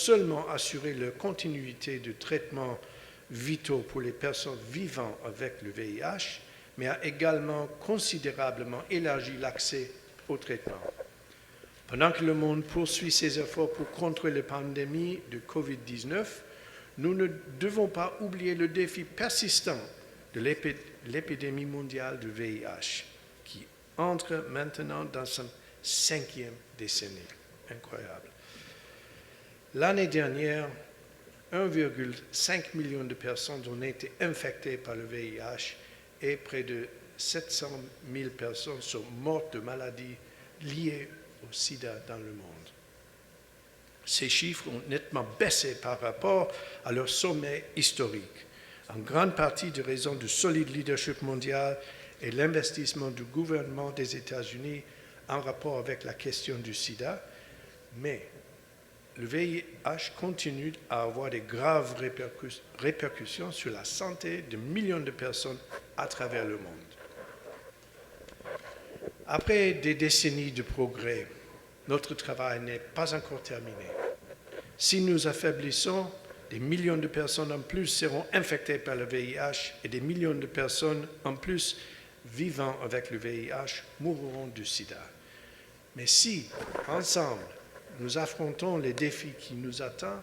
seulement assurer la continuité de traitements vitaux pour les personnes vivant avec le VIH, mais a également considérablement élargi l'accès au traitement. Pendant que le monde poursuit ses efforts pour contrer la pandémie de COVID-19, nous ne devons pas oublier le défi persistant de l'épidémie mondiale du VIH, qui entre maintenant dans sa 5e décennie. Incroyable. L'année dernière, 1,5 million de personnes ont été infectées par le VIH et près de 700 000 personnes sont mortes de maladies liées au sida dans le monde. Ces chiffres ont nettement baissé par rapport à leur sommet historique, en grande partie de raison du solide leadership mondial et l'investissement du gouvernement des États-Unis en rapport avec la question du sida, mais le VIH continue à avoir de graves répercussions sur la santé de millions de personnes à travers le monde. Après des décennies de progrès, notre travail n'est pas encore terminé. Si nous affaiblissons, des millions de personnes en plus seront infectées par le VIH et des millions de personnes en plus vivant avec le VIH mourront du sida. Mais si, ensemble, nous affrontons les défis qui nous attendent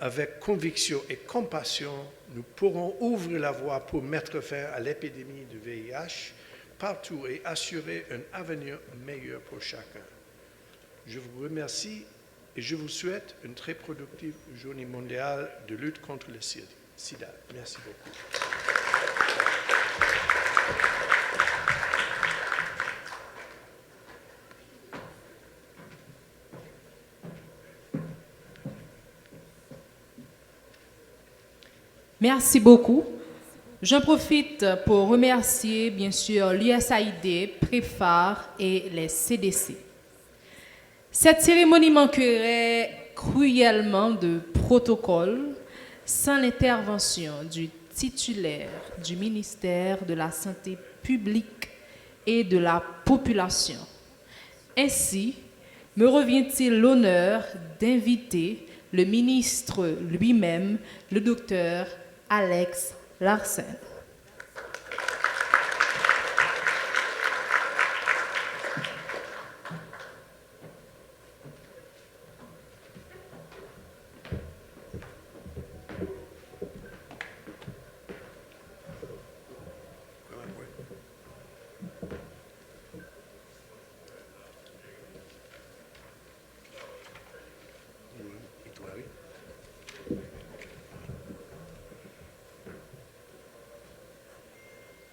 avec conviction et compassion, nous pourrons ouvrir la voie pour mettre fin à l'épidémie du VIH partout et assurer un avenir meilleur pour chacun. Je vous remercie et je vous souhaite une très productive journée mondiale de lutte contre le sida. Merci beaucoup. Merci beaucoup. J'en profite pour remercier, bien sûr, l'USAID, PREPHAR et les CDC. Cette cérémonie manquerait cruellement de protocole sans l'intervention du titulaire du ministère de la Santé publique et de la population. Ainsi, me revient-il l'honneur d'inviter le ministre lui-même, le docteur Alex Larsen.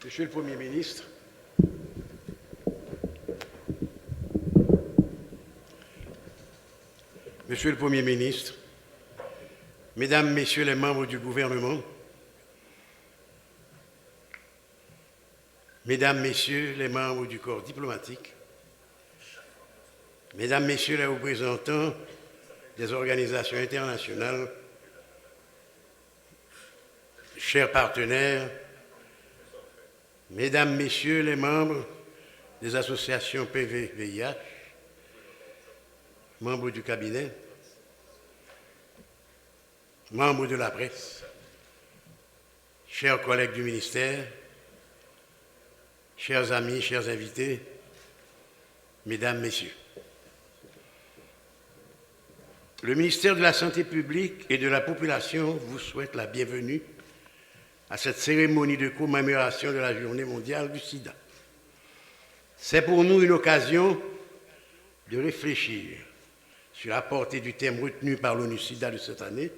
Monsieur le Premier ministre, Monsieur le Premier ministre, Mesdames, Messieurs les membres du gouvernement, Mesdames, Messieurs les membres du corps diplomatique, Mesdames, Messieurs les représentants des organisations internationales, chers partenaires, Mesdames, Messieurs les membres des associations PV-VIH, membres du cabinet, membres de la presse, chers collègues du ministère, chers amis, chers invités, Mesdames, Messieurs. Le ministère de la Santé publique et de la Population vous souhaite la bienvenue à cette cérémonie de commémoration de la Journée mondiale du sida. C'est pour nous une occasion de réfléchir sur la portée du thème retenu par l'ONU-SIDA de cette année,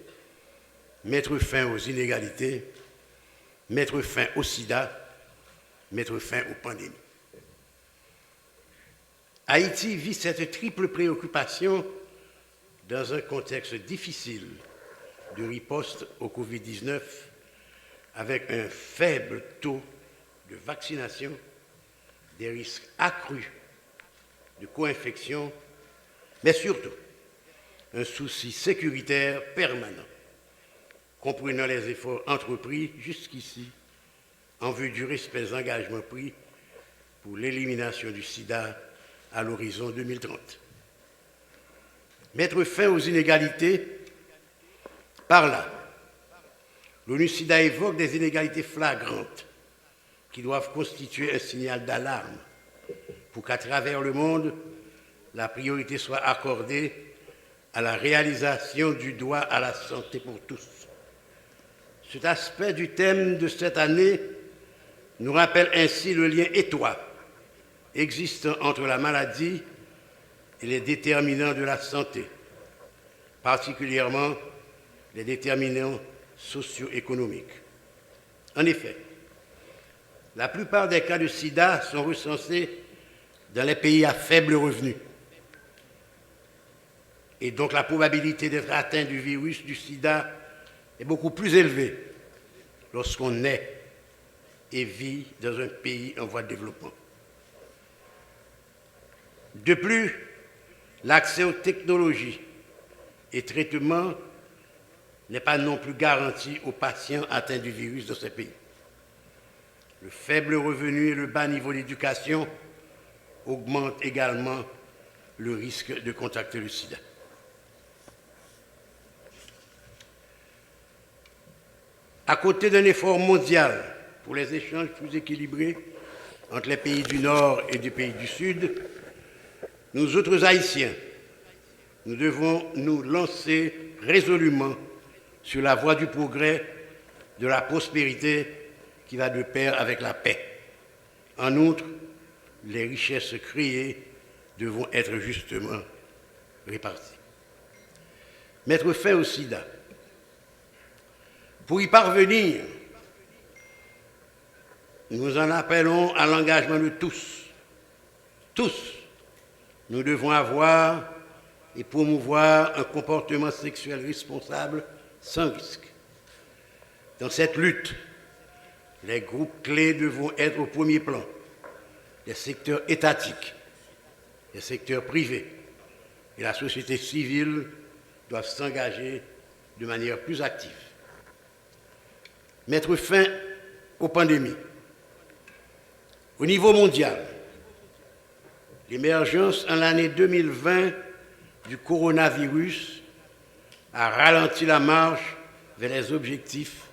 mettre fin aux inégalités, mettre fin au sida, mettre fin aux pandémies. Haïti vit cette triple préoccupation dans un contexte difficile de riposte au Covid-19, avec un faible taux de vaccination, des risques accrus de co-infection, mais surtout un souci sécuritaire permanent, comprenant les efforts entrepris jusqu'ici en vue du respect des engagements pris pour l'élimination du sida à l'horizon 2030. Mettre fin aux inégalités, par là, l'ONU-SIDA évoque des inégalités flagrantes qui doivent constituer un signal d'alarme pour qu'à travers le monde, la priorité soit accordée à la réalisation du droit à la santé pour tous. Cet aspect du thème de cette année nous rappelle ainsi le lien étroit existant entre la maladie et les déterminants de la santé, particulièrement les déterminants socio-économiques. En effet, la plupart des cas de sida sont recensés dans les pays à faible revenu. Et donc la probabilité d'être atteint du virus du sida est beaucoup plus élevée lorsqu'on naît et vit dans un pays en voie de développement. De plus, l'accès aux technologies et traitements n'est pas non plus garanti aux patients atteints du virus dans ces pays. Le faible revenu et le bas niveau d'éducation augmentent également le risque de contracter le sida. À côté d'un effort mondial pour les échanges plus équilibrés entre les pays du Nord et les pays du Sud, nous autres Haïtiens, nous devons nous lancer résolument sur la voie du progrès, de la prospérité qui va de pair avec la paix. En outre, les richesses créées devront être justement réparties. Mettre fin au sida. Pour y parvenir, nous en appelons à l'engagement de tous. Tous, nous devons avoir et promouvoir un comportement sexuel responsable sans risque. Dans cette lutte, les groupes clés devront être au premier plan, les secteurs étatiques, les secteurs privés et la société civile doivent s'engager de manière plus active. Mettre fin aux pandémies. Au niveau mondial, l'émergence en l'année 2020 du coronavirus a ralenti la marche vers les objectifs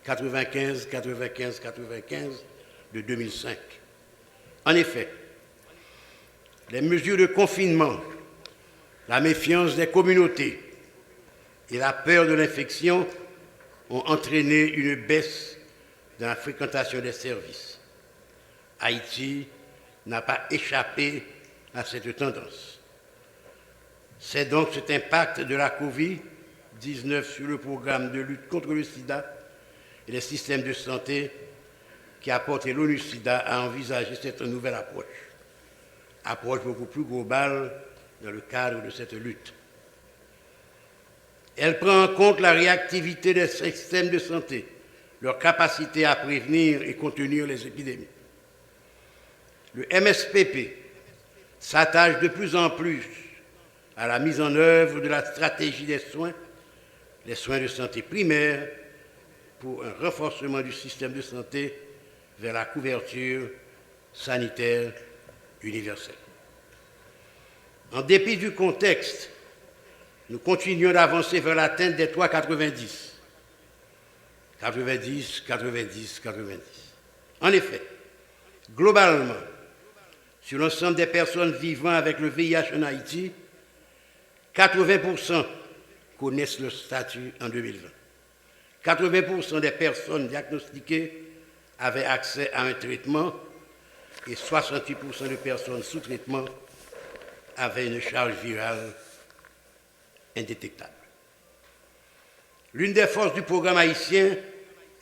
95-95-95 de 2005. En effet, les mesures de confinement, la méfiance des communautés et la peur de l'infection ont entraîné une baisse dans la fréquentation des services. Haïti n'a pas échappé à cette tendance. C'est donc cet impact de la Covid-19 sur le programme de lutte contre le sida et les systèmes de santé qui a porté l'ONU-SIDA à envisager cette nouvelle approche beaucoup plus globale dans le cadre de cette lutte. Elle prend en compte la réactivité des systèmes de santé, leur capacité à prévenir et contenir les épidémies. Le MSPP s'attache de plus en plus à la mise en œuvre de la stratégie des soins, les soins de santé primaires, pour un renforcement du système de santé vers la couverture sanitaire universelle. En dépit du contexte, nous continuons d'avancer vers l'atteinte des 3,90. 90, 90, 90. En effet, globalement, sur l'ensemble des personnes vivant avec le VIH en Haïti, 80% connaissent le statut en 2020. 80% des personnes diagnostiquées avaient accès à un traitement et 68% de personnes sous traitement avaient une charge virale indétectable. L'une des forces du programme haïtien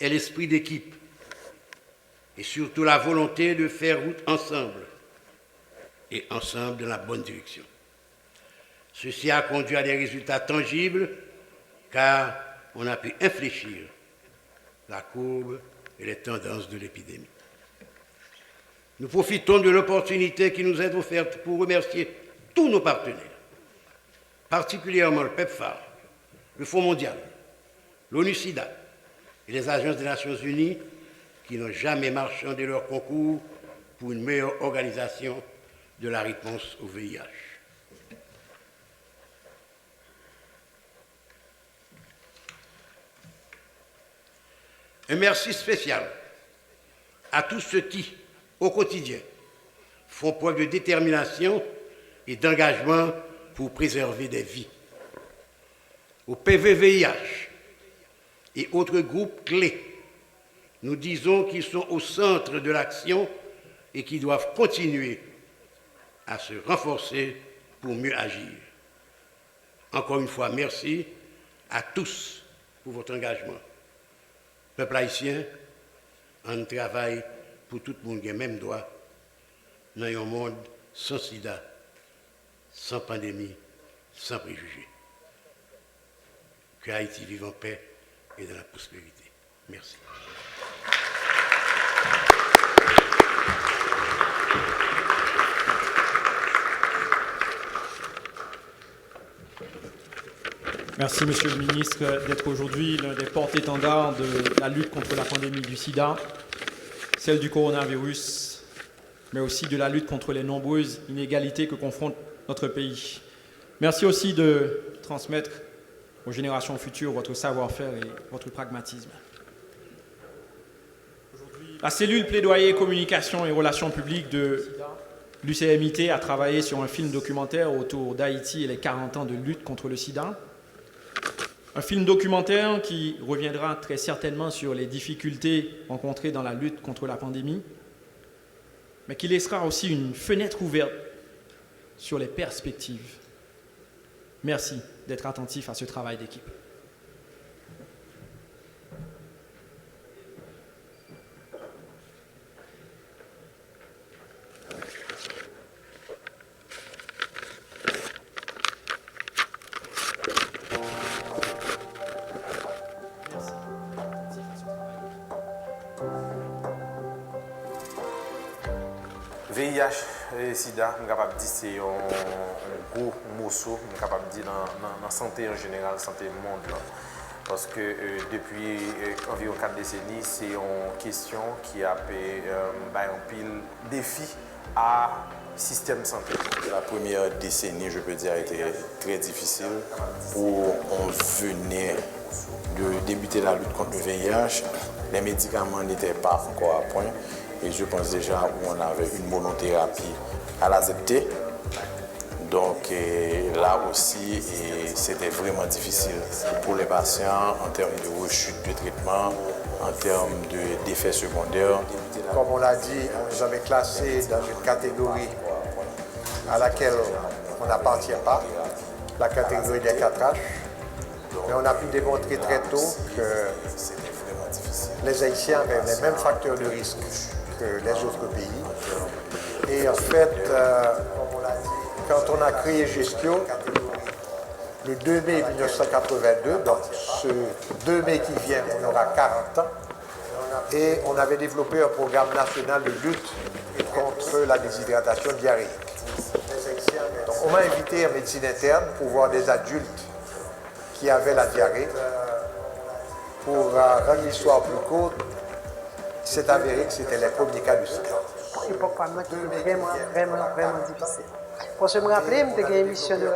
est l'esprit d'équipe et surtout la volonté de faire route ensemble et ensemble dans la bonne direction. Ceci a conduit à des résultats tangibles car on a pu infléchir la courbe et les tendances de l'épidémie. Nous profitons de l'opportunité qui nous est offerte pour remercier tous nos partenaires, particulièrement le PEPFAR, le Fonds mondial, l'ONU-SIDA et les agences des Nations Unies qui n'ont jamais marchandé leur concours pour une meilleure organisation de la réponse au VIH. Un merci spécial à tous ceux qui, au quotidien, font preuve de détermination et d'engagement pour préserver des vies. Au PVVIH et autres groupes clés, nous disons qu'ils sont au centre de l'action et qu'ils doivent continuer à se renforcer pour mieux agir. Encore une fois, merci à tous pour votre engagement. Peuple haïtien, on travaille pour tout le monde qui a même droit dans un monde sans sida, sans pandémie, sans préjugés. Que Haïti vive en paix et dans la prospérité. Merci. Merci, Monsieur le Ministre, d'être aujourd'hui l'un des porte-étendards de la lutte contre la pandémie du sida, celle du coronavirus, mais aussi de la lutte contre les nombreuses inégalités que confronte notre pays. Merci aussi de transmettre aux générations futures votre savoir-faire et votre pragmatisme. La cellule plaidoyer, communication et relations publiques de l'UCMIT a travaillé sur un film documentaire autour d'Haïti et les 40 ans de lutte contre le sida. Un film documentaire qui reviendra très certainement sur les difficultés rencontrées dans la lutte contre la pandémie, mais qui laissera aussi une fenêtre ouverte sur les perspectives. Merci d'être attentif à ce travail d'équipe. VIH et SIDA, je suis capable de dire que c'est un gros morceau, je suis capable de dire dans la santé en général, santé monde. Là. Parce que depuis environ 4 décennies, c'est une question qui a un pile défi à système de santé. La première décennie, je peux dire, a été très difficile où on venait de débuter la lutte contre le VIH. Les médicaments n'étaient pas encore à point. Et je pense déjà où on avait une monothérapie à l'accepter. Donc là aussi, c'était vraiment difficile pour les patients en termes de rechute de traitement, en termes d'effets secondaires. Comme on l'a dit, on nous avait classés dans une catégorie à laquelle on n'appartient pas, la catégorie des 4H. Mais on a pu démontrer très tôt que les Haïtiens avaient les mêmes facteurs de risque que les autres pays. Et en fait, quand on a créé Gestio, le 2 mai 1982, donc ce 2 mai qui vient, on aura 40 ans, et on avait développé un programme national de lutte contre la déshydratation diarrhéique. Donc on m'a invité en médecine interne pour voir des adultes qui avaient la diarrhée. Pour rendre l'histoire plus courte, il s'est avéré que c'était les premiers cas du sida. L'époque qui était vraiment difficile. Pour se me rappeler, je suis une émission de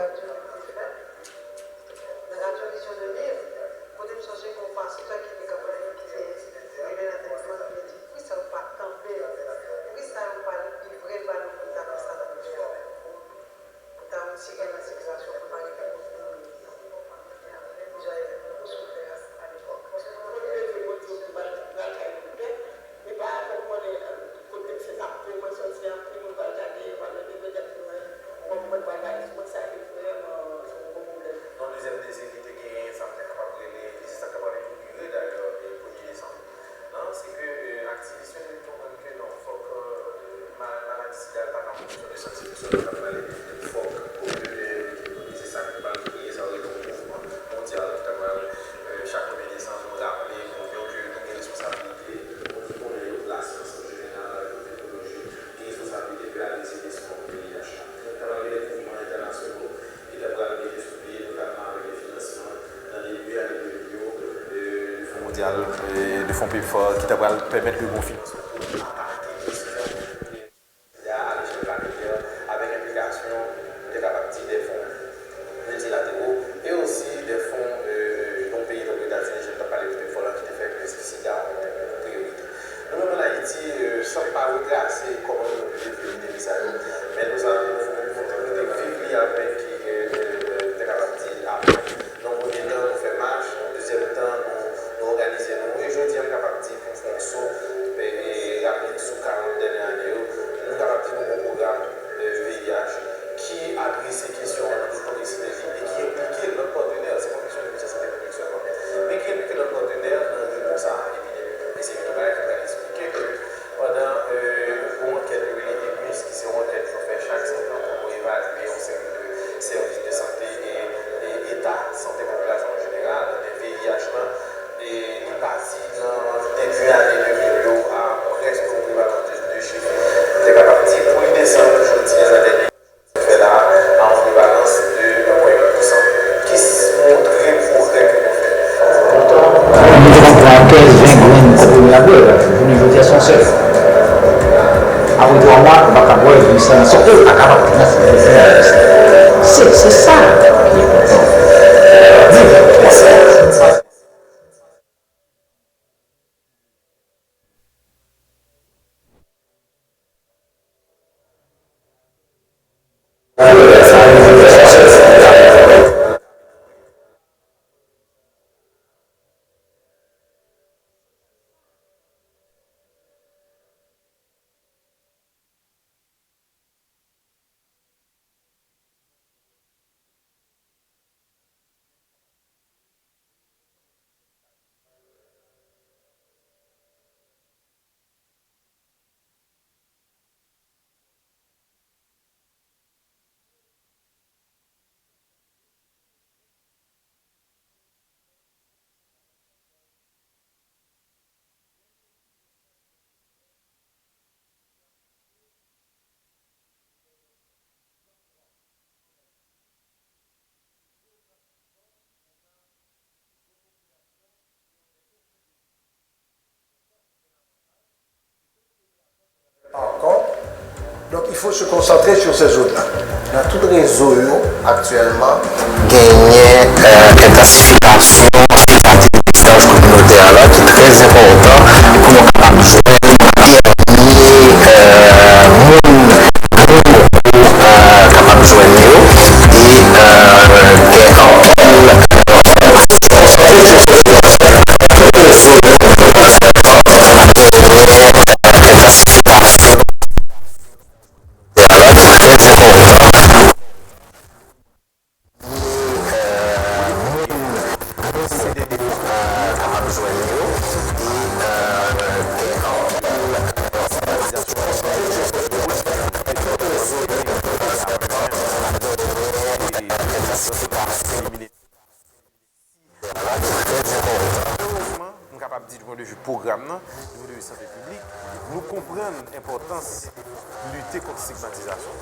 de fonds PIPFOR qui devrait permettre de bon financement. Avec l'implication des capacités des fonds multilatéraux et aussi des fonds non pays de l'État, je ne peux pas parler de PIPFOR qui fait que le SIDA 15-20 graines de premier abord, je ne veux dire son seul. Après 3 mois, on va avoir une séance. On est capable de faire ça. C'est ça qui est important. Encore. Donc il faut se concentrer sur ces zones-là. Dans tout réseau actuellement, gagner intensification stratégie de défense communautaire là, qui est très important pour nous capables de jouer capable de jouer nous capables de dire du point de vue programme, du point de vue santé publique, nous comprenons l'importance de lutter contre la stigmatisation,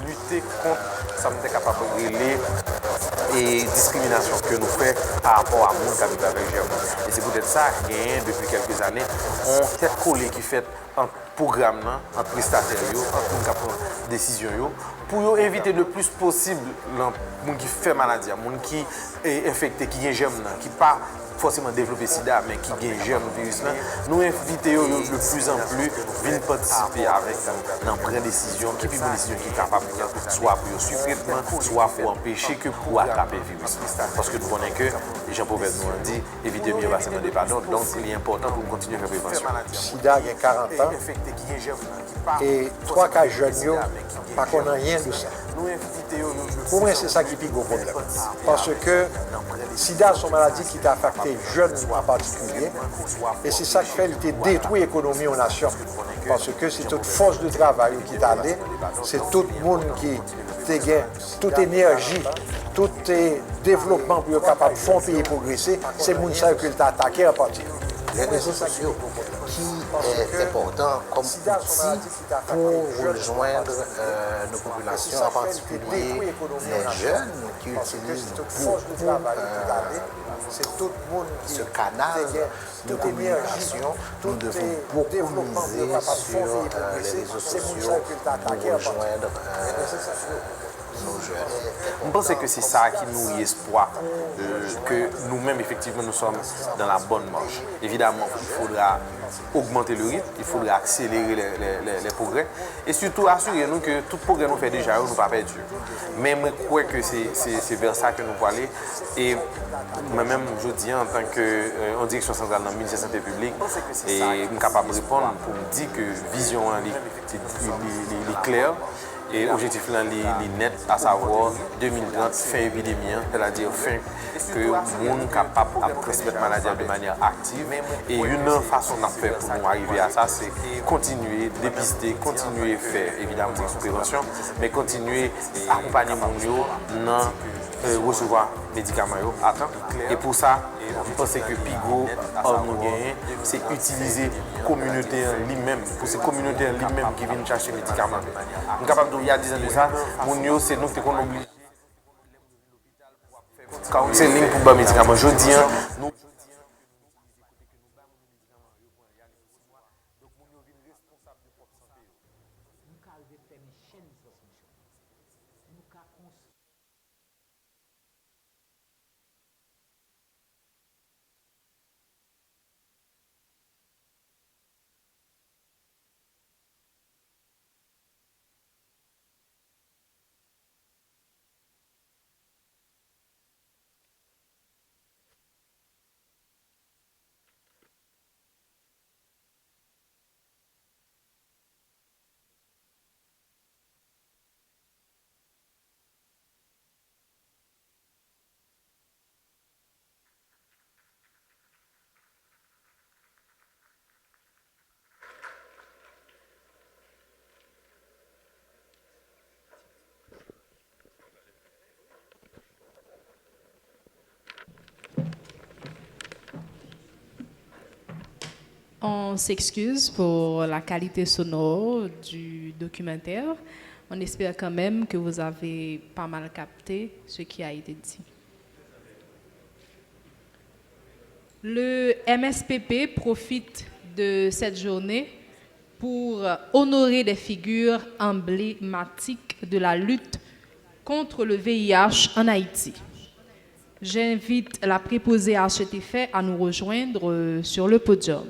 lutter contre ça nous est capable de régler et discrimination que nous faisons par rapport à monde qui vit avec germe. Et c'est peut-être ça qu'il y a depuis quelques années, on tête collée qui fait un programme, un prestataire, un monde qui prend décision pour éviter le plus possible les gens qui fait maladie, les gens qui est infecté, qui ont germe, qui pas forcément développer sida, mais qui gagne germe virus là, nous invitons de plus en plus venir participer avec dans prendre décision, qui prend décision qui est capable soit pour suivre traitement, soit pour empêcher que pour attraper le virus. Parce que nous connaissons que Jean Pauvert nous a dit éviter mieux passer dans des pardons, donc il est important pour continuer à faire prévention. Sida a 40 ans et 3 cas jeunes, pas qu'on n'a rien de ça. Pour moi, c'est ça qui est le gros problème. Parce que Sida, c'est une maladie qui t'a affecté jeunes en particulier. Et c'est ça qui fait qu'il détruit l'économie en nation. Parce que c'est toute force de travail qui t'a allé, c'est tout le monde qui t'a gagné, toute énergie, tout développement pour être capable de faire un pays progresser, c'est le monde qui t'a attaqué en particulier. Les réseaux sociaux qui est important comme outil pour rejoindre nos populations, en particulier les jeunes qui utilisent beaucoup ce canal de communication. Nous devons beaucoup miser sur les réseaux sociaux pour rejoindre nos jeunes. Je pense que c'est ça qui nous y espoir, que nous-mêmes, effectivement, nous sommes dans la bonne marche. Évidemment, il faudra augmenter le rythme, il faudra accélérer les progrès et surtout assurer-nous que tout progrès nous fait déjà, nous ne pas perdu. Mais je crois que c'est vers ça que nous pouvons aller. Et moi-même, je dis en tant qu'en direction centrale dans le ministère de la Santé publique, et je suis capable de répondre pour me dire que vision est claire. Et l'objectif là est net, à savoir 2030, fin épidémie, c'est-à-dire fin que le monde est capable de transmettre la maladie de manière active. Et une façon de faire pour nous arriver à ça, c'est continuer à dépister, continuer à faire évidemment des prévention, mais continuer à accompagner les gens dans recevoir les médicaments à temps. Et pour ça, je pense que Pigo, c'est utiliser la communauté lui-même, pour ces communautés lui-même qui viennent chercher les médicaments. Nous sommes capables de, il y a 10 ans de ça, c'est nous qui sommes obligés. Quand c'est une ligne pour les médicaments, je dis, nous On s'excuse pour la qualité sonore du documentaire. On espère quand même que vous avez pas mal capté ce qui a été dit. Le MSPP profite de cette journée pour honorer des figures emblématiques de la lutte contre le VIH en Haïti. J'invite la préposée à cet effet à nous rejoindre sur le podium.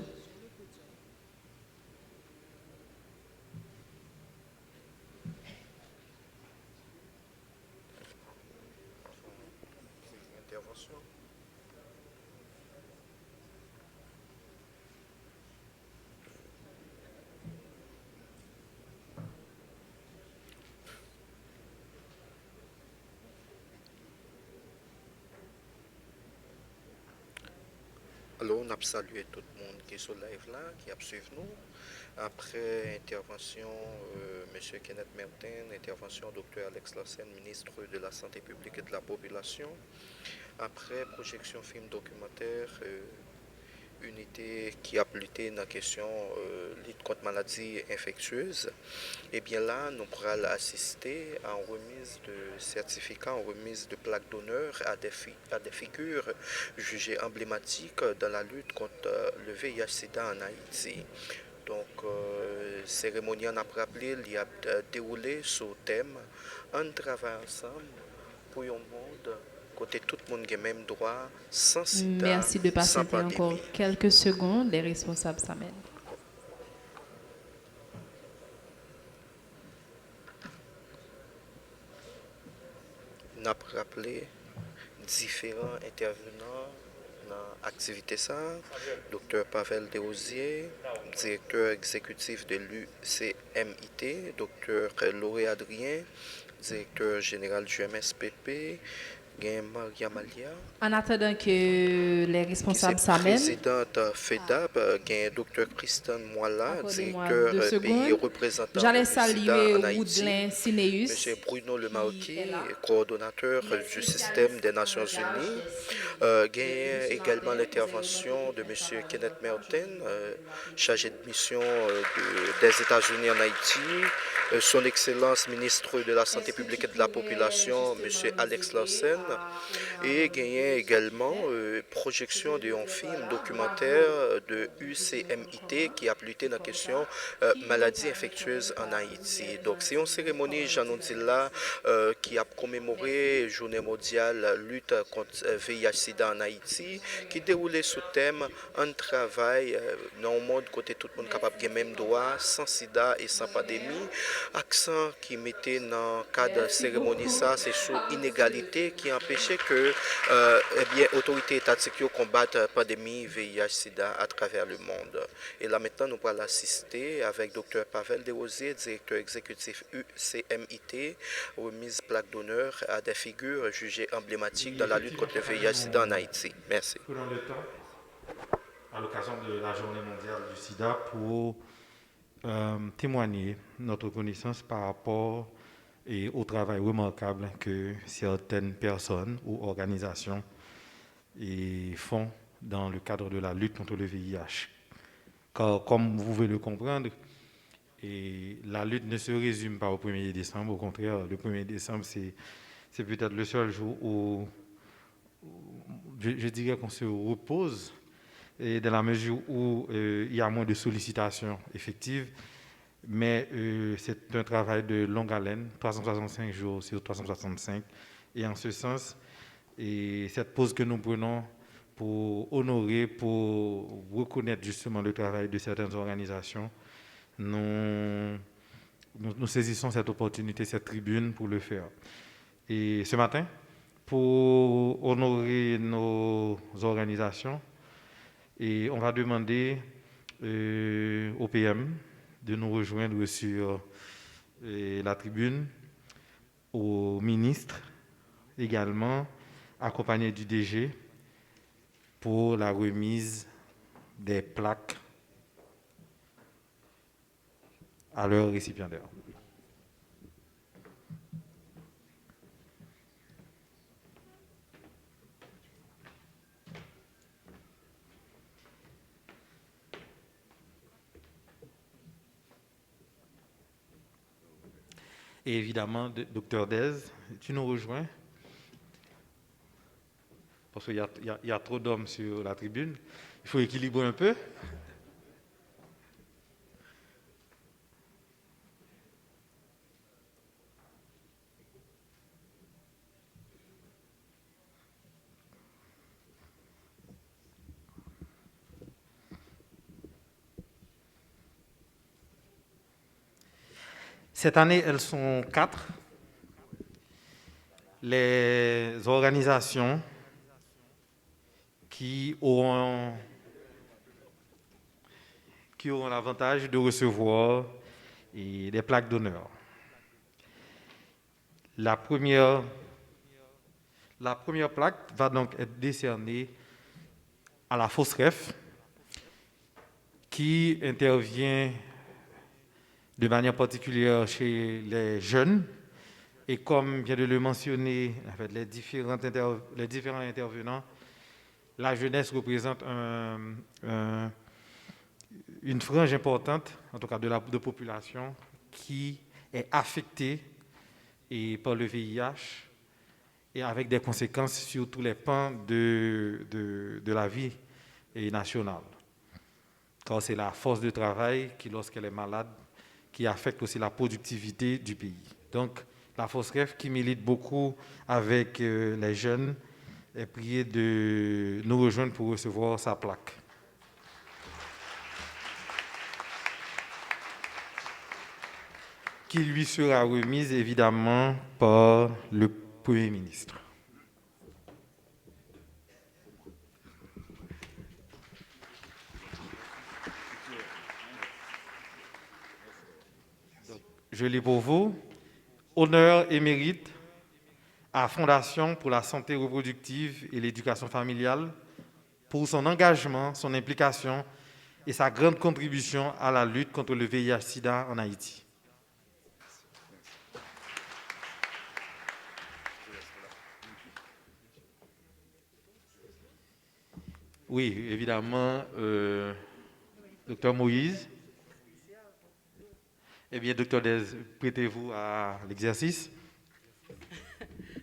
Alors, on a salué tout le monde qui est sur le live là, qui a suivi nous. Après intervention, M. Kenneth Mertin, intervention Dr. Alex Lassen, ministre de la Santé publique et de la Population. Après projection film documentaire, unité qui a lutté dans la question lutte contre maladies infectieuses. Et bien là, nous pourrons assister à une remise de certificats, en remise de plaques d'honneur à des figures jugées emblématiques dans la lutte contre le VIH-Sida en Haïti. Donc, cérémonie en a rappelé, il a déroulé sous le thème « On travaille ensemble pour un monde ». Côté tout le monde a même droit, sans sida, Merci de sans patienter pandémie. encore quelques secondes, les responsables s'amènent. On a rappelé différents intervenants dans l'activité ça. Dr Pavel Desrosiers, directeur exécutif de l'UCMIT, Dr Lauré Adrien, directeur général du MSPP, Maria Malia. En attendant que les responsables s'amènent, Présidente FEDAP, Dr Kristen Moala, accordez-moi directeur 2 pays secondes. représentant J'allais du SIDA saluer en Haïti. Woodlin Cineus, M. Bruno qui Lemarquis, est là. coordonnateur du système des Nations Unies. Également l'intervention de M. Kenneth Merton, chargé de mission des États-Unis en Haïti. Son Excellence ministre de la Santé publique et de la Population, M. Alex Lassen. Et gagné également projection d'un film documentaire de UCMIT qui a lutté dans la question maladie infectieuse en Haïti. Donc c'est une cérémonie, j'en dis là, qui a commémoré Journée mondiale lutte contre VIH-Sida en Haïti, qui déroulait sous thème un travail dans le monde côté tout le monde capable de même droit, sans sida et sans pandémie. Accent qui mettait dans le cadre de cérémonie ça, c'est sur inégalité qui empêchait que autorités étatiques combattent la pandémie VIH-Sida à travers le monde. Et là maintenant, nous allons assister avec Dr Pavel Desrosiers, directeur exécutif UCMIT, remise plaque d'honneur à des figures jugées emblématiques dans la lutte contre le VIH-Sida en Haïti. Merci. Prenons le temps, à l'occasion de la Journée mondiale du sida, pour témoigner notre reconnaissance par rapport au travail remarquable que certaines personnes ou organisations font dans le cadre de la lutte contre le VIH. Car, comme vous pouvez le comprendre, la lutte ne se résume pas au 1er décembre. Au contraire, le 1er décembre, c'est peut-être le seul jour où je dirais qu'on se repose, et dans la mesure où il y a moins de sollicitations effectives. Mais c'est un travail de longue haleine, 365 jours sur 365. Et en ce sens, cette pause que nous prenons pour honorer, pour reconnaître justement le travail de certaines organisations, nous saisissons cette opportunité, cette tribune pour le faire. Et ce matin, pour honorer nos organisations, on va demander au PM de nous rejoindre sur la tribune, au ministre également, accompagné du DG, pour la remise des plaques à leurs récipiendaires. Et évidemment, Dr Dez, tu nous rejoins? Parce qu'il y a trop d'hommes sur la tribune. Il faut équilibrer un peu. Cette année, elles sont 4. Les organisations qui auront l'avantage de recevoir des plaques d'honneur. La première plaque va donc être décernée à la FOSREF, qui intervient de manière particulière chez les jeunes. Et comme vient de le mentionner les différents intervenants, la jeunesse représente une frange importante, en tout cas de population, qui est affectée par le VIH et avec des conséquences sur tous les pans de la vie nationale. Car c'est la force de travail qui, lorsqu'elle est malade, qui affecte aussi la productivité du pays. Donc, la FOSREF, qui milite beaucoup avec les jeunes, est priée de nous rejoindre pour recevoir sa plaque. Qui lui sera remise évidemment par le Premier ministre. Je lis pour vous. Honneur et mérite à Fondation pour la santé reproductive et l'éducation familiale pour son engagement, son implication et sa grande contribution à la lutte contre le VIH-Sida en Haïti. Oui, évidemment, Dr Moïse. Eh bien, Dr Dez, prêtez-vous à l'exercice?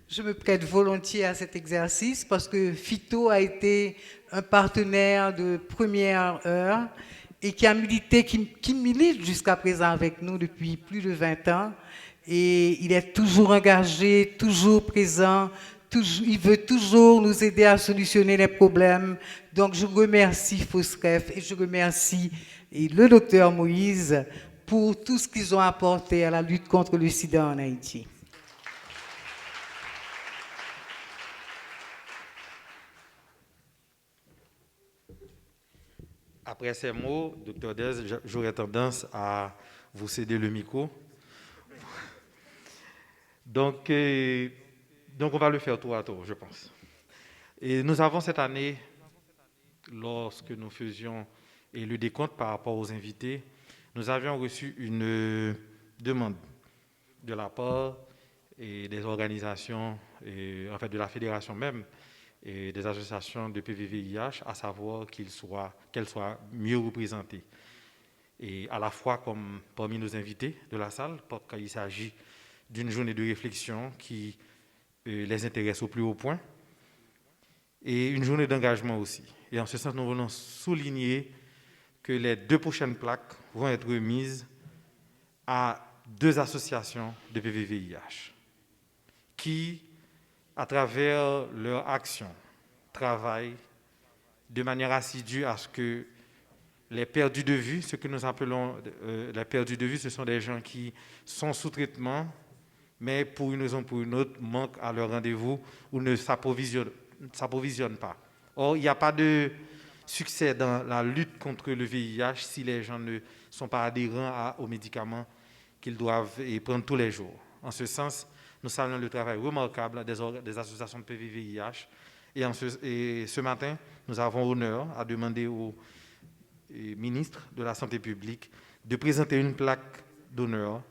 Je me prête volontiers à cet exercice parce que Phyto a été un partenaire de première heure et qui a milité, qui milite jusqu'à présent avec nous depuis plus de 20 ans. Et il est toujours engagé, toujours présent, il veut toujours nous aider à solutionner les problèmes. Donc je remercie FOSREF et je remercie le docteur Moïse pour tout ce qu'ils ont apporté à la lutte contre le sida en Haïti. Après ces mots, Dr Dez, j'aurais tendance à vous céder le micro. Donc on va le faire tour à tour, je pense. Et nous avons cette année, lorsque nous faisions le décompte par rapport aux invités, nous avions reçu une demande de la part des organisations, de la fédération même, et des associations de PVVIH, à savoir qu'elles soient mieux représentées. Et à la fois comme parmi nos invités de la salle, parce qu'il s'agit d'une journée de réflexion qui les intéresse au plus haut point, et une journée d'engagement aussi. Et en ce sens, nous voulons souligner que les 2 prochaines plaques vont être remises à 2 associations de PVVIH qui, à travers leur action, travaillent de manière assidue à ce que les perdus de vue, ce que nous appelons les perdus de vue, ce sont des gens qui sont sous traitement, mais pour une raison ou pour une autre, manquent à leur rendez-vous ou ne s'approvisionnent pas. Or, il n'y a pas de succès dans la lutte contre le VIH si les gens ne sont pas adhérents aux médicaments qu'ils doivent prendre tous les jours. En ce sens, nous saluons le travail remarquable des associations de PVVIH. Et ce matin, nous avons l'honneur à demander au ministre de la Santé publique de présenter une plaque d'honneur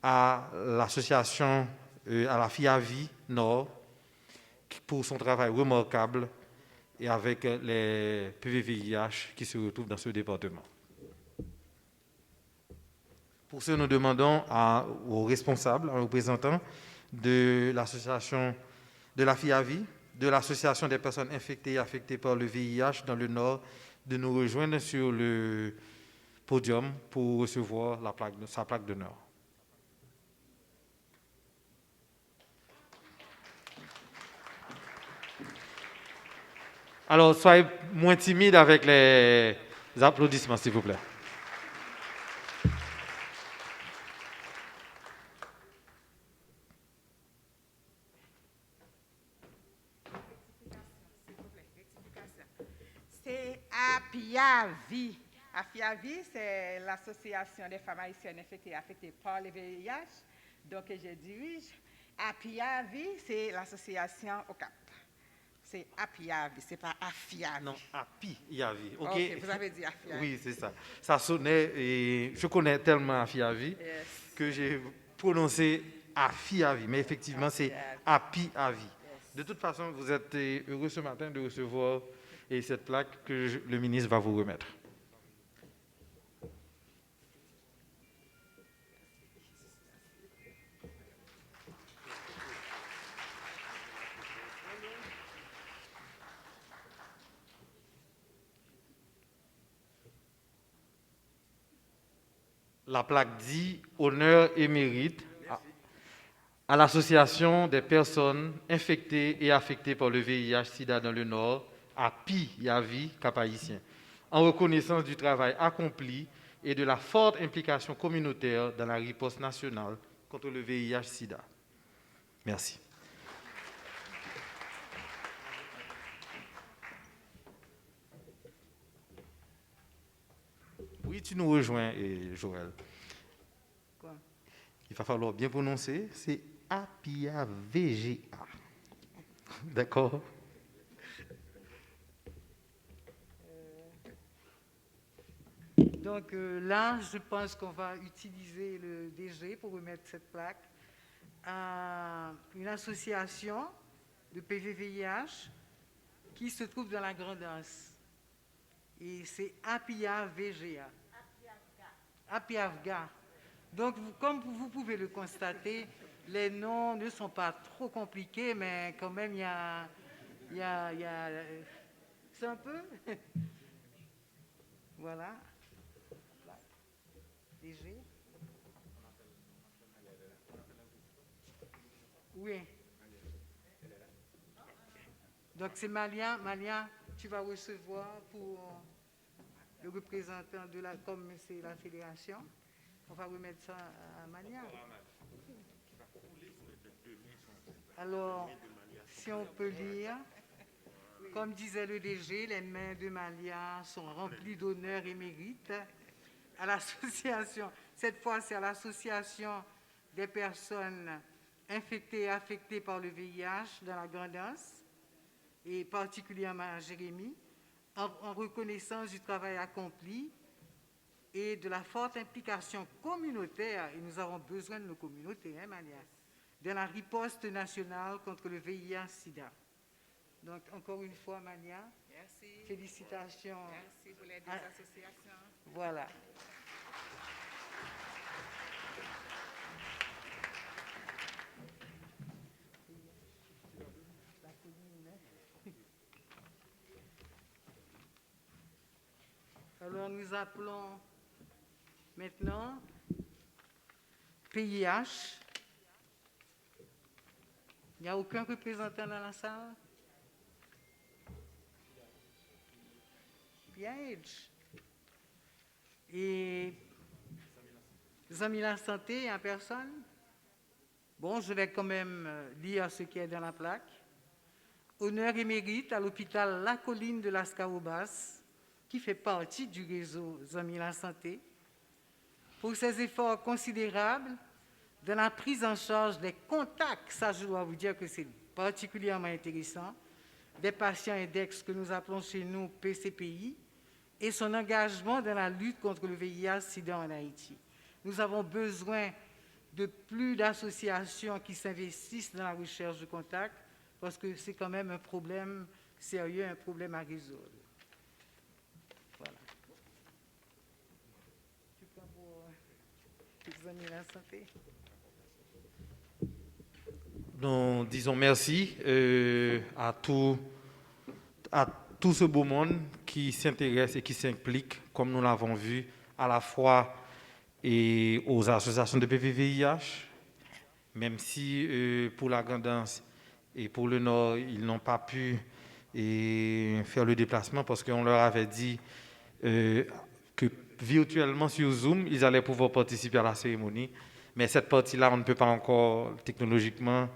à l'association, à la FIAVI Nord, pour son travail remarquable et avec les PVVIH qui se retrouvent dans ce département. Pour ce, nous demandons aux responsables, aux représentants de l'association de la FIAVI, de l'association des personnes infectées et affectées par le VIH dans le Nord, de nous rejoindre sur le podium pour recevoir sa plaque d'honneur. Alors, soyez moins timides avec les applaudissements, s'il vous plaît. C'est APIAVI. APIAVI, c'est l'association des femmes haïtiennes affectées par le VIH. Donc, je dirige. APIAVI, c'est l'association OCAP. C'est APIAVI, c'est pas AFIAVI. Non, APIAVI. Ok, vous avez dit AFIAVI. Oui, c'est ça. Ça sonnait, et je connais tellement AFIAVI que j'ai prononcé AFIAVI, mais effectivement, c'est APIAVI. De toute façon, vous êtes heureux ce matin de recevoir cette plaque que le ministre va vous remettre. La plaque dit « Honneur et mérite » à l'association des personnes infectées et affectées par le VIH-Sida dans le Nord, APIAVI Cap-Haïtien, en reconnaissance du travail accompli et de la forte implication communautaire dans la riposte nationale contre le VIH-Sida. Merci. Oui, tu nous rejoins, Joël. Quoi? Il va falloir bien prononcer, c'est APIAVGA. D'accord? Donc là, je pense qu'on va utiliser le DG pour remettre cette plaque à une association de PVVIH qui se trouve dans la Grand'Anse. Et c'est APIAVGA. APIAVGA. Donc, comme vous pouvez le constater, les noms ne sont pas trop compliqués, mais quand même, il y a c'est un peu... Voilà. DG. Oui. Donc, c'est Malia. Malia, tu vas recevoir pour le représentant de la... Comme c'est la fédération, on va remettre ça à Malia. Alors, si on peut lire, comme disait le DG, les mains de Malia sont remplies d'honneur et mérite à l'association. Cette fois, c'est à l'association des personnes infectées et affectées par le VIH dans la Grand'Anse, et particulièrement à Jérémy, en reconnaissance du travail accompli et de la forte implication communautaire, et nous avons besoin de nos communautés, hein, Malia, dans la riposte nationale contre le VIH-Sida. Donc, encore une fois, Malia, merci. Félicitations. Merci pour les deux associations. Voilà. Alors, nous appelons maintenant PIH. Il n'y a aucun représentant dans la salle? PIH. Et les amis de la santé, il n'y a personne? Bon, je vais quand même lire ce qui est dans la plaque. Honneur et mérite à l'hôpital La Colline de Las Caobas, qui fait partie du réseau Amis de la santé, pour ses efforts considérables dans la prise en charge des contacts, ça je dois vous dire que c'est particulièrement intéressant, des patients index que nous appelons chez nous PCPI, et son engagement dans la lutte contre le VIH-Sida en Haïti. Nous avons besoin de plus d'associations qui s'investissent dans la recherche de contacts, parce que c'est quand même un problème sérieux, un problème à résoudre. Voilà. Tu prends pour la santé. Nous disons merci à tout ce beau monde qui s'intéresse et qui s'implique, comme nous l'avons vu, à la fois aux associations de PPVIH, même si pour la Grandance et pour le Nord, ils n'ont pas pu faire le déplacement parce qu'on leur avait dit que virtuellement sur Zoom, ils allaient pouvoir participer à la cérémonie. Mais cette partie-là, on ne peut pas encore technologiquement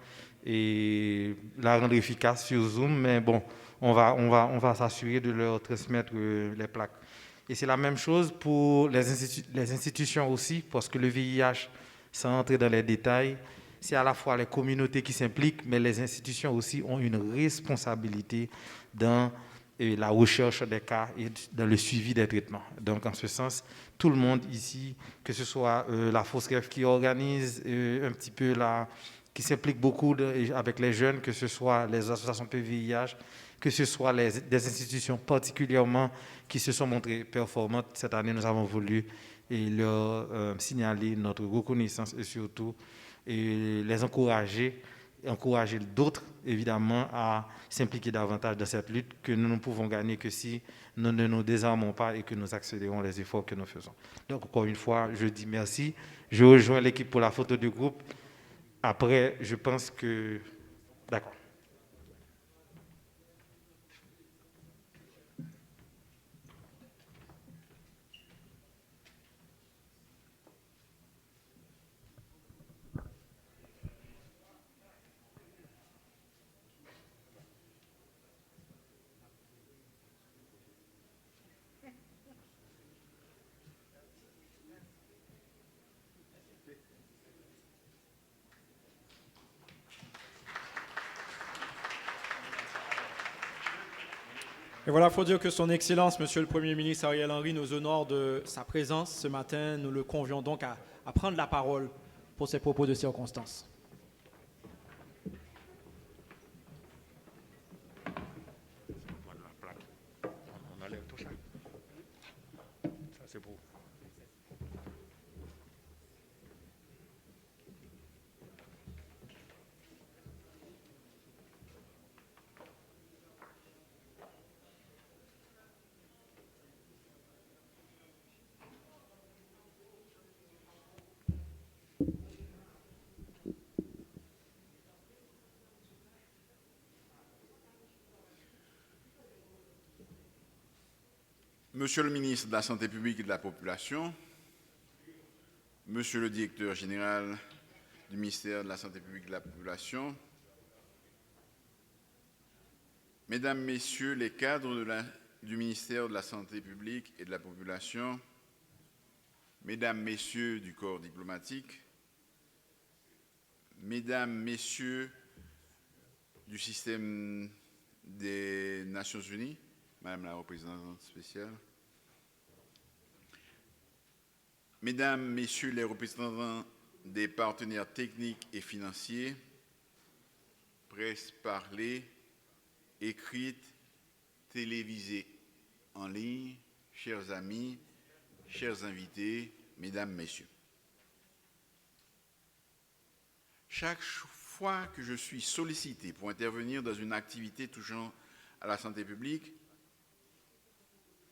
la rendre efficace sur Zoom. Mais bon, on va s'assurer de leur transmettre les plaques. Et c'est la même chose pour les institutions aussi, parce que le VIH, sans entrer dans les détails, c'est à la fois les communautés qui s'impliquent, mais les institutions aussi ont une responsabilité dans la recherche des cas et dans le suivi des traitements. Donc, en ce sens, tout le monde ici, que ce soit la FOSCREF qui organise un petit peu qui s'implique beaucoup avec les jeunes, que ce soit les associations PVIH, que ce soit des institutions particulièrement qui se sont montrées performantes. Cette année, nous avons voulu leur signaler notre reconnaissance et surtout les encourager d'autres, évidemment, à s'impliquer davantage dans cette lutte que nous ne pouvons gagner que si nous ne nous désarmons pas et que nous accélérons les efforts que nous faisons. Donc, encore une fois, je dis merci. Je rejoins l'équipe pour la photo du groupe. Après, je pense que... D'accord. Et voilà, il faut dire que son Excellence, Monsieur le Premier ministre Ariel Henry, nous honore de sa présence ce matin. Nous le convions donc à prendre la parole pour ses propos de circonstance. On enlève tout ça. Ça, c'est beau. Monsieur le ministre de la Santé publique et de la Population, Monsieur le directeur général du ministère de la Santé publique et de la Population, Mesdames, Messieurs les cadres du ministère de la Santé publique et de la Population, Mesdames, Messieurs du corps diplomatique, Mesdames, Messieurs du système des Nations Unies, Madame la représentante spéciale, Mesdames, Messieurs les représentants des partenaires techniques et financiers, presse parlée, écrite, télévisée, en ligne, chers amis, chers invités, Mesdames, Messieurs. Chaque fois que je suis sollicité pour intervenir dans une activité touchant à la santé publique,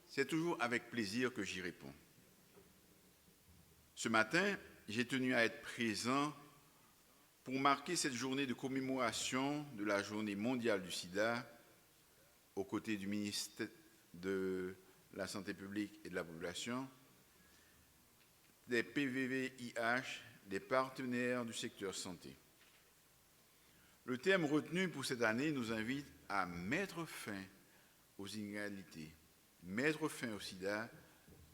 c'est toujours avec plaisir que j'y réponds. Ce matin, j'ai tenu à être présent pour marquer cette journée de commémoration de la Journée mondiale du sida aux côtés du ministre de la Santé publique et de la Population, des PVVIH, des partenaires du secteur santé. Le thème retenu pour cette année nous invite à mettre fin aux inégalités, mettre fin au sida,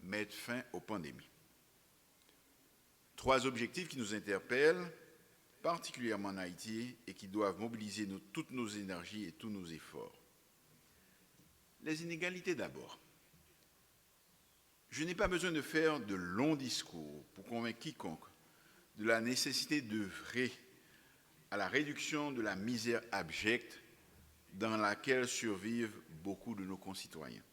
mettre fin aux pandémies. 3 objectifs qui nous interpellent, particulièrement en Haïti, et qui doivent mobiliser toutes nos énergies et tous nos efforts. Les inégalités d'abord. Je n'ai pas besoin de faire de longs discours pour convaincre quiconque de la nécessité d'œuvrer à la réduction de la misère abjecte dans laquelle survivent beaucoup de nos concitoyens.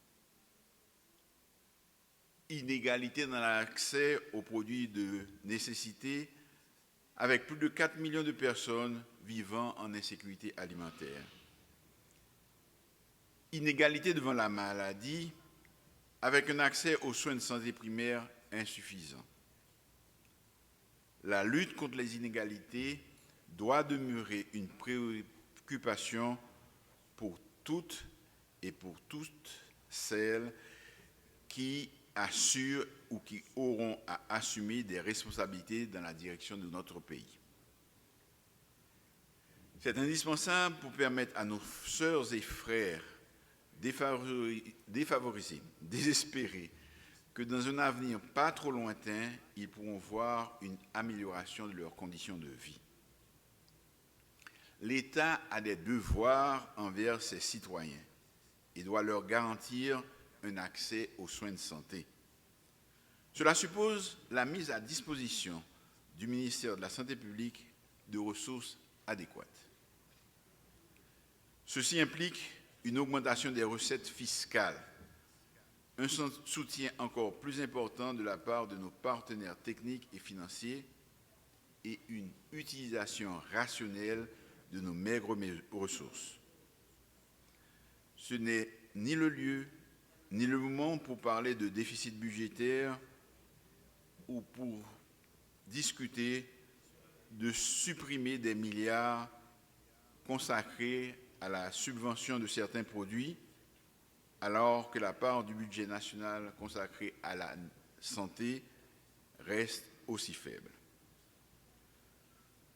inégalité dans l'accès aux produits de nécessité, avec plus de 4 millions de personnes vivant en insécurité alimentaire. Inégalité devant la maladie, avec un accès aux soins de santé primaires insuffisant. La lutte contre les inégalités doit demeurer une préoccupation pour toutes et pour toutes celles qui assurent ou qui auront à assumer des responsabilités dans la direction de notre pays. C'est indispensable pour permettre à nos sœurs et frères défavorisés, désespérés, que dans un avenir pas trop lointain, ils pourront voir une amélioration de leurs conditions de vie. L'État a des devoirs envers ses citoyens et doit leur garantir un accès aux soins de santé. Cela suppose la mise à disposition du ministère de la Santé publique de ressources adéquates. Ceci implique une augmentation des recettes fiscales, un soutien encore plus important de la part de nos partenaires techniques et financiers et une utilisation rationnelle de nos maigres ressources. Ce n'est ni le lieu, ni le moment pour parler de déficit budgétaire ou pour discuter de supprimer des milliards consacrés à la subvention de certains produits, alors que la part du budget national consacrée à la santé reste aussi faible.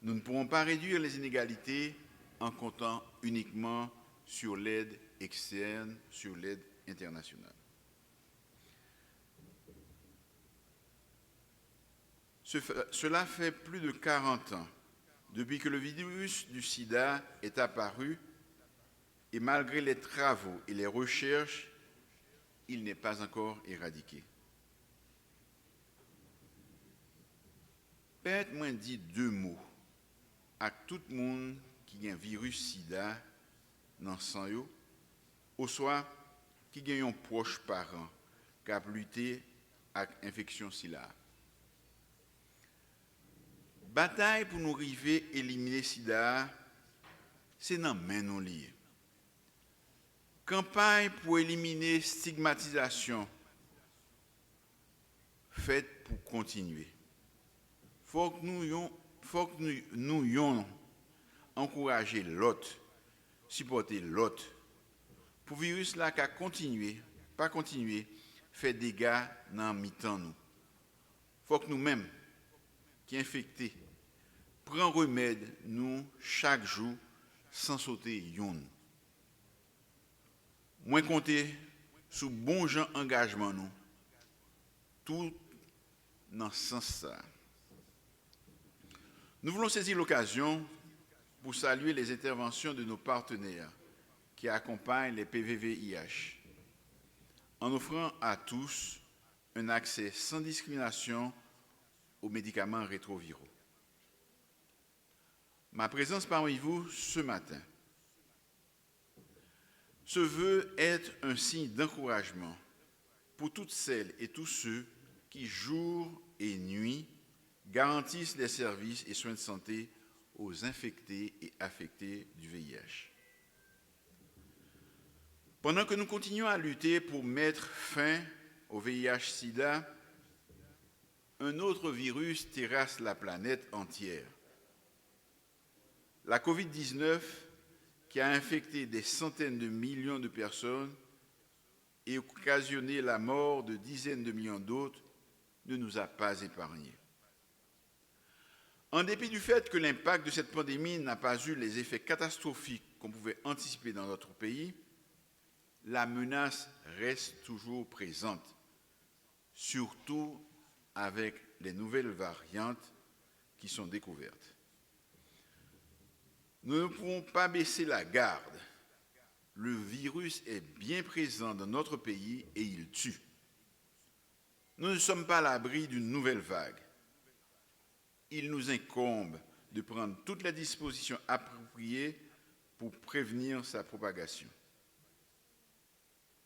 Nous ne pourrons pas réduire les inégalités en comptant uniquement sur l'aide externe, sur l'aide internationale. Cela fait plus de 40 ans depuis que le virus du sida est apparu et malgré les travaux et les recherches, il n'est pas encore éradiqué. Permettez-moi de dire 2 mots à tout le monde qui a un virus sida dans le sang, ou soit qui a un proche parent qui a lutté avec l'infection sida. Bataille pour nous arriver à éliminer sida, c'est dans main non lié. Campagne pour éliminer stigmatisation, faite pour continuer. Faut que nous encourager l'autre, supporter l'autre. Pour le virus là qui a continué, pas continuer, fait dégâts dans mi-temps nous. Faut que nous-mêmes, qui infectés, prend remède nous chaque jour sans sauter yon. Moins compter sous bon gens engagement nous. Tout dans ce sens-là. Nous voulons saisir l'occasion pour saluer les interventions de nos partenaires qui accompagnent les PVVIH en offrant à tous un accès sans discrimination aux médicaments rétroviraux. Ma présence parmi vous ce matin se veut être un signe d'encouragement pour toutes celles et tous ceux qui, jour et nuit, garantissent les services et soins de santé aux infectés et affectés du VIH. Pendant que nous continuons à lutter pour mettre fin au VIH-Sida, un autre virus terrasse la planète entière. La COVID-19, qui a infecté des centaines de millions de personnes et occasionné la mort de dizaines de millions d'autres, ne nous a pas épargnés. En dépit du fait que l'impact de cette pandémie n'a pas eu les effets catastrophiques qu'on pouvait anticiper dans notre pays, la menace reste toujours présente, surtout avec les nouvelles variantes qui sont découvertes. Nous ne pouvons pas baisser la garde. Le virus est bien présent dans notre pays et il tue. Nous ne sommes pas à l'abri d'une nouvelle vague. Il nous incombe de prendre toutes les dispositions appropriées pour prévenir sa propagation.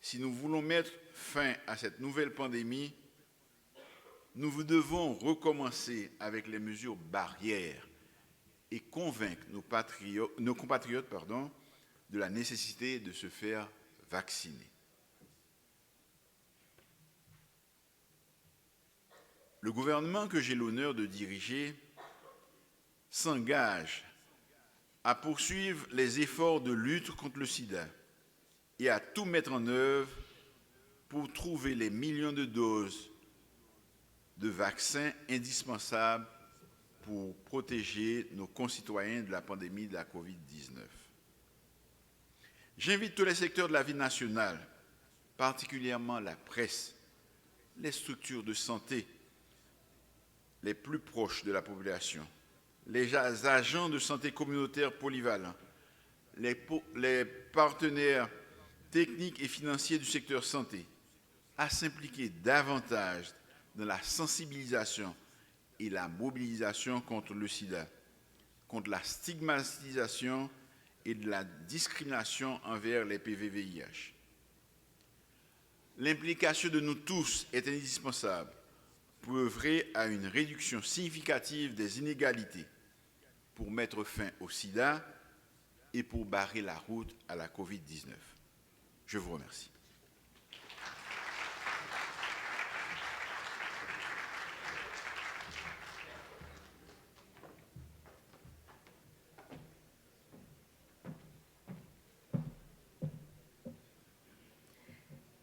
Si nous voulons mettre fin à cette nouvelle pandémie, nous devons recommencer avec les mesures barrières et convaincre nos compatriotes de la nécessité de se faire vacciner. Le gouvernement que j'ai l'honneur de diriger s'engage à poursuivre les efforts de lutte contre le sida et à tout mettre en œuvre pour trouver les millions de doses de vaccins indispensables pour protéger nos concitoyens de la pandémie de la COVID-19. J'invite tous les secteurs de la vie nationale, particulièrement la presse, les structures de santé les plus proches de la population, les agents de santé communautaire polyvalents, les partenaires techniques et financiers du secteur santé, à s'impliquer davantage dans la sensibilisation et la mobilisation contre le sida, contre la stigmatisation et de la discrimination envers les PVVIH. L'implication de nous tous est indispensable pour œuvrer à une réduction significative des inégalités, pour mettre fin au sida et pour barrer la route à la COVID-19. Je vous remercie.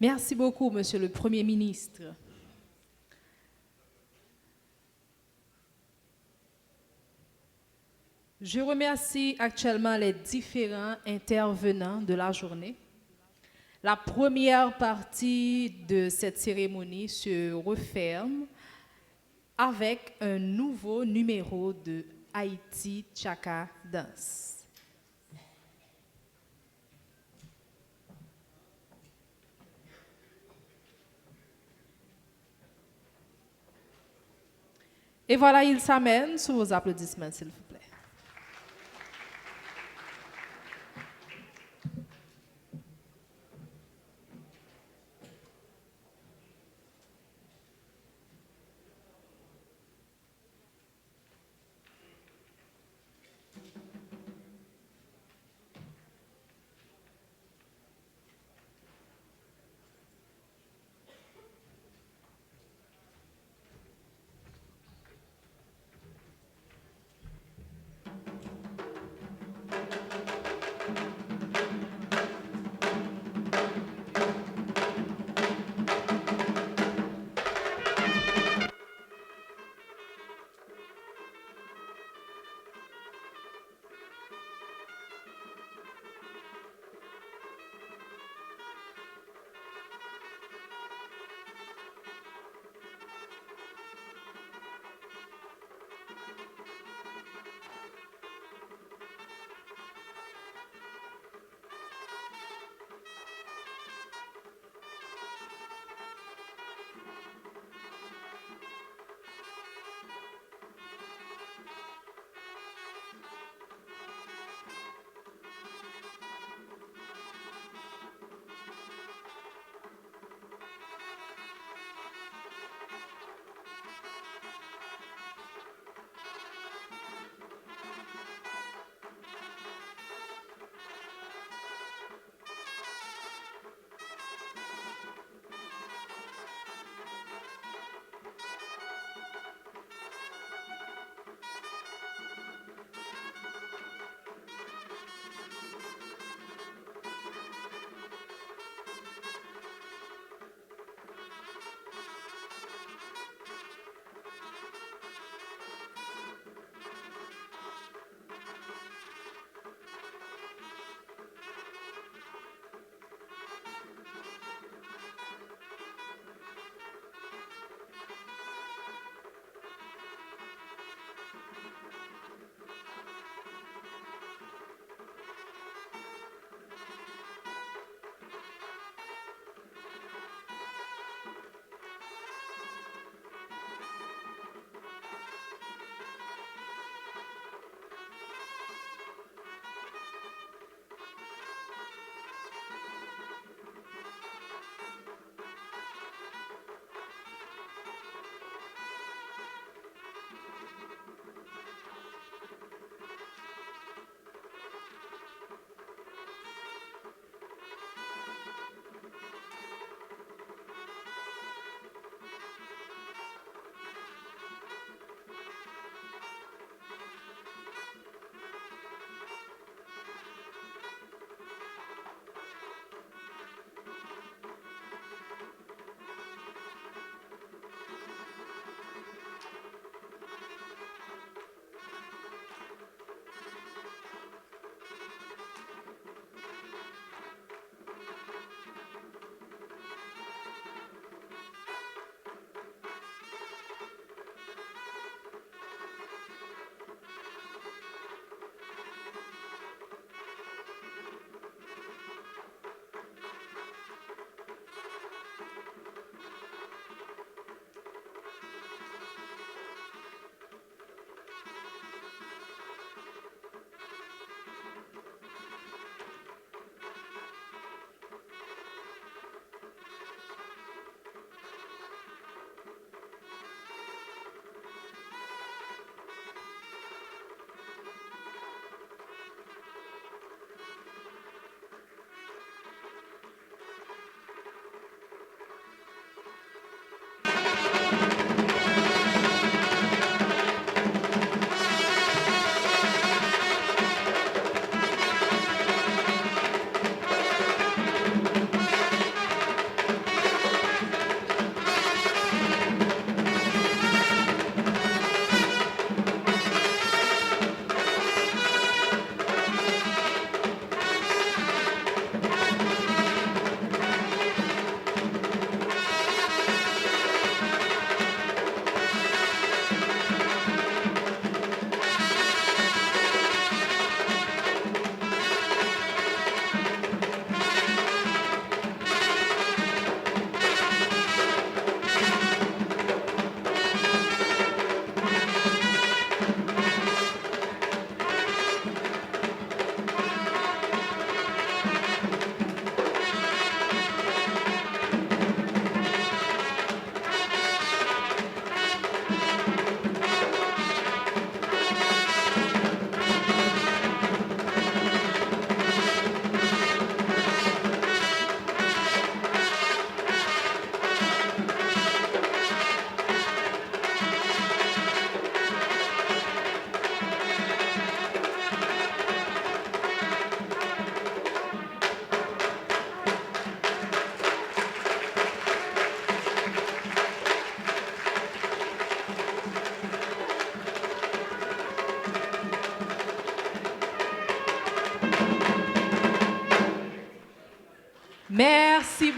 Merci beaucoup, Monsieur le Premier ministre. Je remercie actuellement les différents intervenants de la journée. La première partie de cette cérémonie se referme avec un nouveau numéro de Haïti Chaka Dance. Et voilà, il s'amène sous vos applaudissements, s'il vous plaît.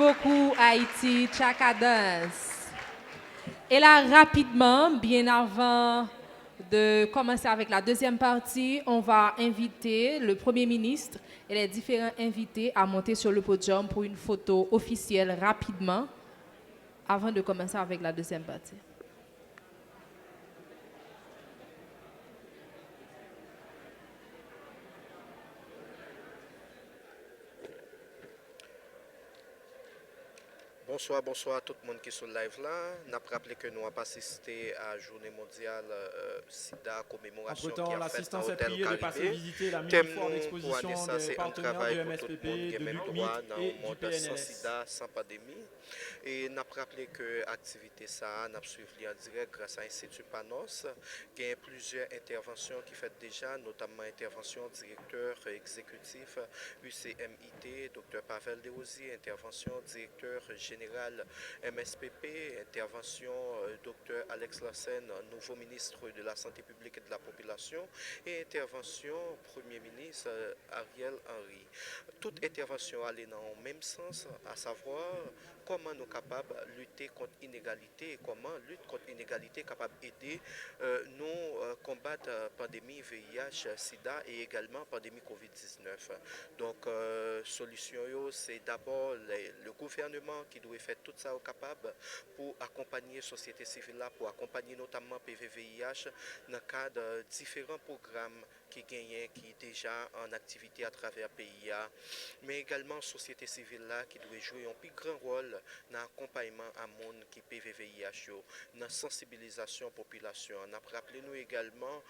beaucoup, Haïti. Tchakadance. Et là, rapidement, bien avant de commencer avec la deuxième partie, on va inviter le Premier ministre et les différents invités à monter sur le podium pour une photo officielle rapidement avant de commencer avec la deuxième partie. Bonsoir à tout le monde qui est sur le live là. N'a rappelé que nous avons assisté à la journée mondiale SIDA commémoration qui Entre-temps, a fait l'assistance dans est l'hôtel priée de passer Caribé. visiter la Thème mini-foire d'exposition pour ça, des c'est un partenaires travail du pour tout le MSPP, monde qui de met Luc droit dans et le du monde sans PNLS. SIDA, sans pandémie. Et n'a rappelé que l'activité ça n'a suivi en direct grâce à l'Institut Panos. Il y a plusieurs interventions qui fait déjà, notamment intervention directeur exécutif UCMIT, Dr Pavel Desrosiers, intervention directeur général MSPP, intervention Dr Alex Larsen, nouveau ministre de la Santé publique et de la Population, et intervention Premier ministre Ariel Henry. Toute intervention allait dans le même sens, à savoir comment nous sommes capables de lutter contre l'inégalité et comment lutte contre l'inégalité est capable d'aider nous combattre la pandémie VIH, SIDA et également pandémie COVID-19. Donc, solution, c'est d'abord le gouvernement qui doit faire tout ça au capable pour accompagner la société civile, là, pour accompagner notamment PVVIH dans le cadre de différents programmes qui gagnent, qui déjà en activité à travers le pays, mais également la société civile là, qui doit jouer un plus grand rôle dans l'accompagnement à monde qui PVVIH, dans la sensibilisation population. On a rappelé nous également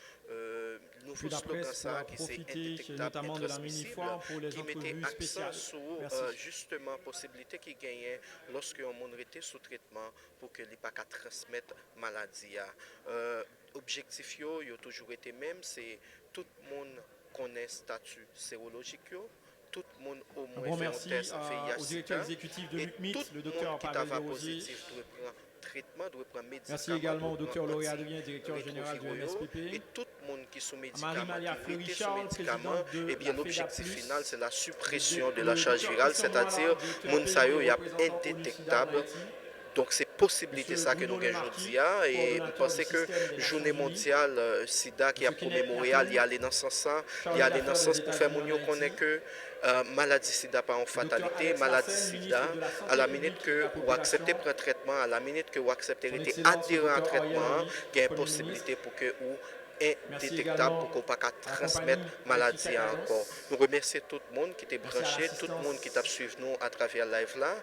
nouveau slogan ça qui c'est indétectable, notamment de la mini-foire pour les qui mettait entrevues accent spéciales. sur justement possibilité qui gagnait lorsque on monde était sous traitement pour que les pas qu'à transmettre maladie. Objectif yo toujours été même, c'est tout le monde connaît statut sérologique yo, tout le monde au moins Un grand fait un merci test au directeur exécutif de Luc le docteur Pavel Desrosiers. Traitement doit prendre médicament. Merci également au docteur Lauréat Devient, directeur général du MSPP. Et tout le monde qui sous médicament, Marie-Malia Fleury-Charles, présidente de et bien la l'objectif FEDA+. final c'est la suppression de la charge virale, c'est-à-dire moun sa yo y a indétectable. Donc c'est possibilité ça que nous avons aujourd'hui et je pense que journée mondiale SIDA qui a commémoré, il y a allé dans ce sens, il y a allé dans ce sens pour faire moun yo connaître que maladie SIDA pas en fatalité, maladie SIDA à la minute que vous acceptez prendre traitement, à la minute que vous acceptez d'être adhérent à traitement, il y a une possibilité pour que vous indétectable pour qu'on ne puisse pas transmettre maladie encore. Nous remercions tout le monde qui était branché, tout le monde qui t'a suivi nous à travers live là.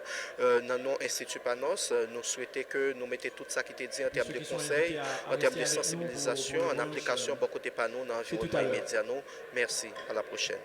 Dans nos instituts Panos, nous souhaitons que nous mettions tout ça qui était dit en termes de conseils, en termes de sensibilisation, en application beaucoup de panneaux dans l'environnement immédiat. Merci, à la prochaine.